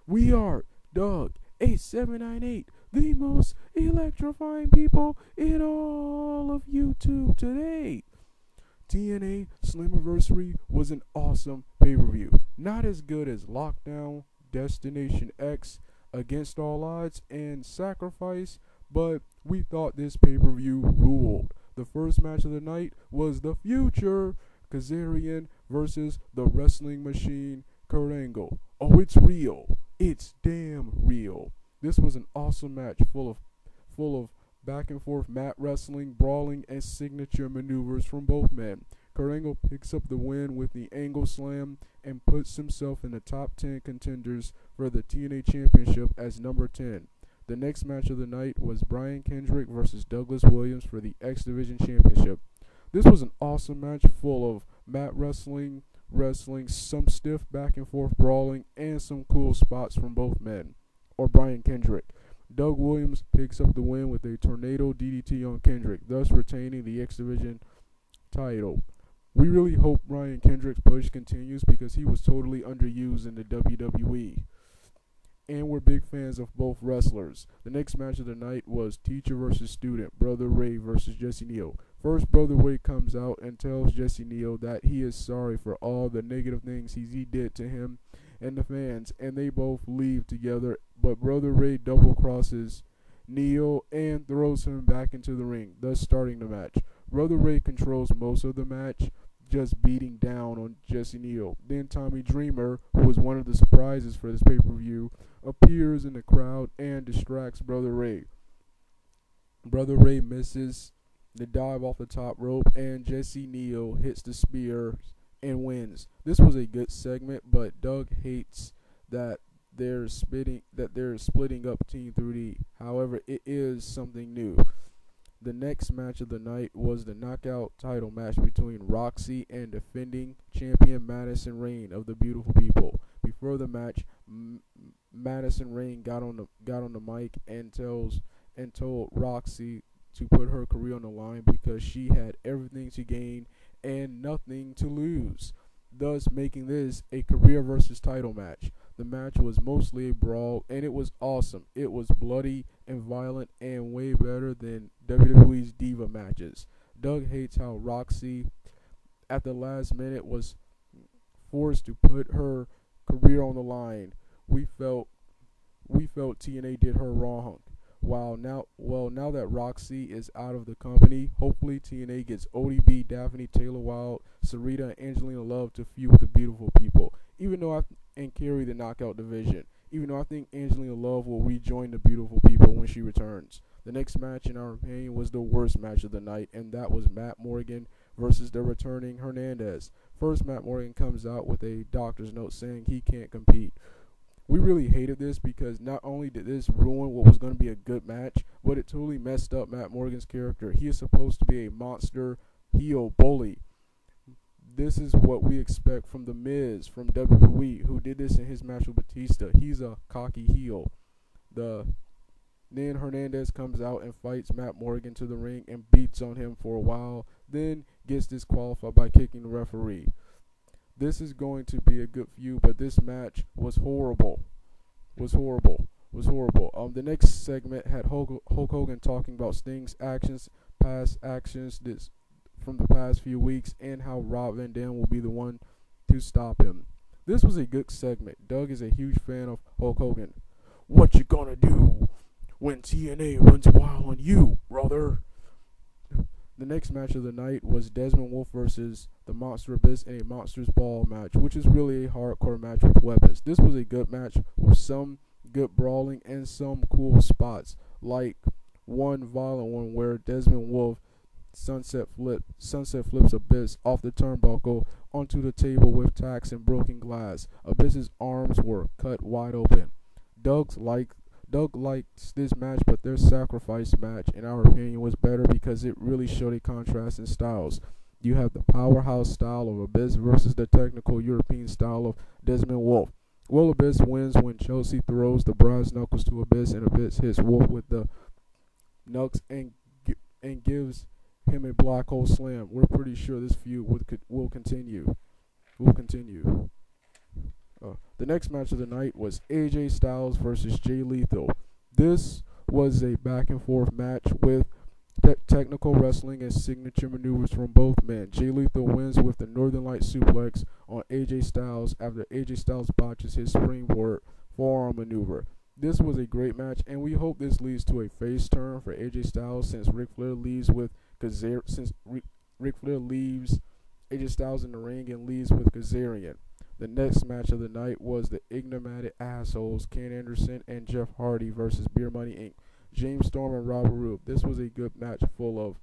We are Doug 8798, the most electrifying people in all of YouTube today. TNA Slammiversary was an awesome pay-per-view. Not as good as Lockdown, Destination X, Against All Odds, and Sacrifice, but we thought this pay-per-view ruled. The first match of the night was The Future, Kazarian versus the Wrestling Machine, Kurt Angle. Oh, it's real. It's damn real. This was an awesome match full of back and forth mat wrestling, brawling, and signature maneuvers from both men. Kurt Angle picks up the win with the Angle Slam and puts himself in the top 10 contenders for the TNA Championship as number 10. The next match of the night was Brian Kendrick versus Douglas Williams for the X Division Championship. This was an awesome match full of mat wrestling, some stiff back and forth brawling, and some cool spots from both men, or Brian Kendrick. Doug Williams picks up the win with a tornado DDT on Kendrick, thus retaining the X Division title. We really hope Brian Kendrick's push continues because he was totally underused in the WWE. And we're big fans of both wrestlers. The next match of the night was teacher versus student, Brother Ray versus Jesse Neal. First, Brother Ray comes out and tells Jesse Neal that he is sorry for all the negative things he did to him and the fans, and they both leave together, but Brother Ray double crosses Neal and throws him back into the ring, thus starting the match. Brother Ray controls most of the match, just beating down on Jesse Neal. Then Tommy Dreamer, who was one of the surprises for this pay-per-view, appears in the crowd and distracts Brother Ray. Brother Ray misses the dive off the top rope, and Jesse Neal hits the spear and wins. This was a good segment, but Doug hates that they're splitting up Team 3D. However, it is something new. The next match of the night was the knockout title match between Roxy and defending champion Madison Rayne of the Beautiful People. Before the match, Madison Rayne got on the mic and told Roxy to put her career on the line because she had everything to gain and nothing to lose, thus making this a career versus title match. The match was mostly a brawl, and it was awesome. It was bloody and violent and way better than WWE's Diva matches. Doug hates how Roxy, at the last minute, was forced to put her career on the line. We felt TNA did her wrong. Now that Roxy is out of the company, hopefully TNA gets ODB, Daphne, Taylor Wilde, Sarita, and Angelina Love to feud with the Beautiful People. And carry the knockout division. Even though I think Angelina Love will rejoin the Beautiful People when she returns. The next match, in our opinion, was the worst match of the night, and that was Matt Morgan versus the returning Hernandez. First, Matt Morgan comes out with a doctor's note saying he can't compete. We really hated this because not only did this ruin what was going to be a good match, but it totally messed up Matt Morgan's character. He is supposed to be a monster heel bully. This is what we expect from The Miz from WWE, who did this in his match with Batista. He's a cocky heel. Then Hernandez comes out and fights Matt Morgan to the ring and beats on him for a while, then gets disqualified by kicking the referee. This is going to be a good feud, but this match was horrible. The next segment had Hulk Hogan talking about Sting's past actions from the past few weeks, and how Rob Van Dam will be the one to stop him. This was a good segment. Doug is a huge fan of Hulk Hogan. What you gonna do when TNA runs wild on you, brother? The next match of the night was Desmond Wolfe versus the Monster Abyss in a Monsters Ball match, which is really a hardcore match with weapons. This was a good match with some good brawling and some cool spots, like one violent one where Desmond Wolfe sunset flips Abyss off the turnbuckle onto the table with tacks and broken glass. Abyss's arms were cut wide open. Doug likes this match, but their sacrifice match, in our opinion, was better because it really showed a contrast in styles. You have the powerhouse style of Abyss versus the technical European style of Desmond Wolfe. Well, Abyss wins when Chelsea throws the brass knuckles to Abyss, and Abyss hits Wolfe with the knucks and gives him a black hole slam. We're pretty sure this feud will continue. The next match of the night was AJ Styles versus Jay Lethal. This was a back and forth match with technical wrestling and signature maneuvers from both men. Jay Lethal wins with the Northern Light suplex on AJ Styles after AJ Styles botches his springboard forearm maneuver. This was a great match, and we hope this leads to a face turn for AJ Styles since Ric Flair leaves AJ Styles in the ring and leaves with Kazarian. The next match of the night was the enigmatic assholes Ken Anderson and Jeff Hardy versus Beer Money Inc. James Storm and Robert Roode. This was a good match full of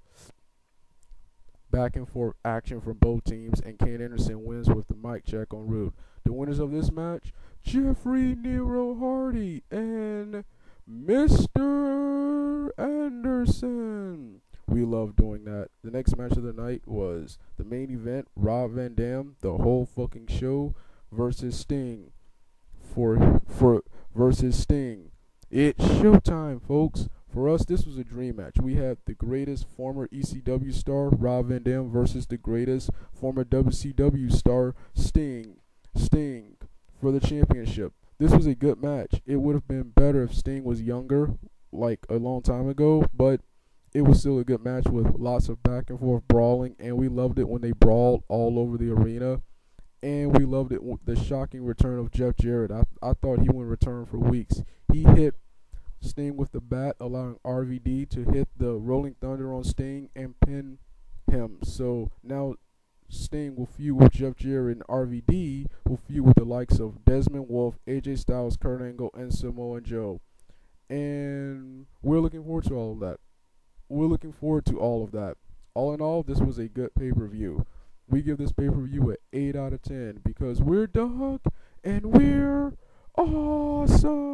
back and forth action from both teams, and Ken Anderson wins with the mic check on Roode. The winners of this match, Jeffrey Nero Hardy and Mr. Anderson. We love doing that. The next match of the night was the main event, Rob Van Dam, the whole fucking show versus Sting. Versus Sting. It's showtime, folks. For us, this was a dream match. We had the greatest former ECW star, Rob Van Dam, versus the greatest former WCW star, Sting, for the championship. This was a good match. It would have been better if Sting was younger, like a long time ago, but it was still a good match with lots of back and forth brawling, and we loved it when they brawled all over the arena. And we loved it the shocking return of Jeff Jarrett. I thought he wouldn't return for weeks. He hit Sting with the bat, allowing RVD to hit the Rolling Thunder on Sting and pin him. So now Sting will feud with Jeff Jarrett, and RVD will feud with the likes of Desmond Wolfe, AJ Styles, Kurt Angle, and Samoa Joe. And we're looking forward to all of that. All in all, this was a good pay-per-view. We give this pay-per-view an 8 out of 10 because we're Doug and we're awesome.